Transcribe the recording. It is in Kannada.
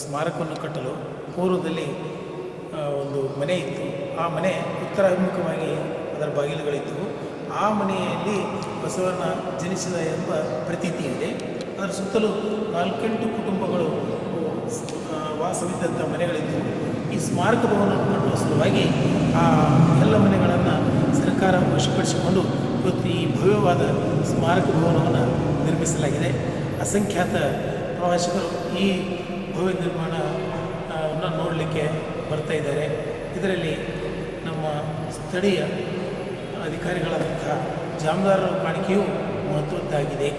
ಸ್ಮಾರಕವನ್ನು ಕಟ್ಟಲು ಪೂರ್ವದಲ್ಲಿ ಒಂದು ಮನೆ ಇತ್ತು. ಆ ಮನೆ ಉತ್ತರಾಭಿಮುಖವಾಗಿ ಅದರ ಬಾಗಿಲುಗಳಿದ್ದವು. ಆ ಮನೆಯಲ್ಲಿ ಬಸವಣ್ಣ ಜನಿಸಿದ ಎಂಬ ಪ್ರತೀತಿ ಇದೆ. ಅದರ ಸುತ್ತಲೂ 4-8 ಕುಟುಂಬಗಳು ವಾಸವಿದ್ದಂಥ ಮನೆಗಳಿದ್ದವು. ಈ ಸ್ಮಾರಕ ಭವನವನ್ನು ಕಟ್ಟುವ ಸಲುವಾಗಿ ಆ ಎಲ್ಲ ಮನೆಗಳನ್ನು ಸರ್ಕಾರ ವಶಪಡಿಸಿಕೊಂಡು ಇವತ್ತು ಈ ಭವ್ಯವಾದ ಸ್ಮಾರಕ ಭವನವನ್ನು ನಿರ್ಮಿಸಲಾಗಿದೆ. ಅಸಂಖ್ಯಾತ ಪ್ರವಾಸಿಗರು ಈ ಭವ್ಯ ನಿರ್ಮಾಣವನ್ನು ನೋಡಲಿಕ್ಕೆ ಬರ್ತಾ ಇದ್ದಾರೆ. ಇದರಲ್ಲಿ ನಮ್ಮ ಸ್ಥಳೀಯ ಅಧಿಕಾರಿಗಳಾದಂಥ ಜಾಮದಾರರ ಕಾಣಿಕೆಯೂ ಮಹತ್ವದ್ದಾಗಿದೆ.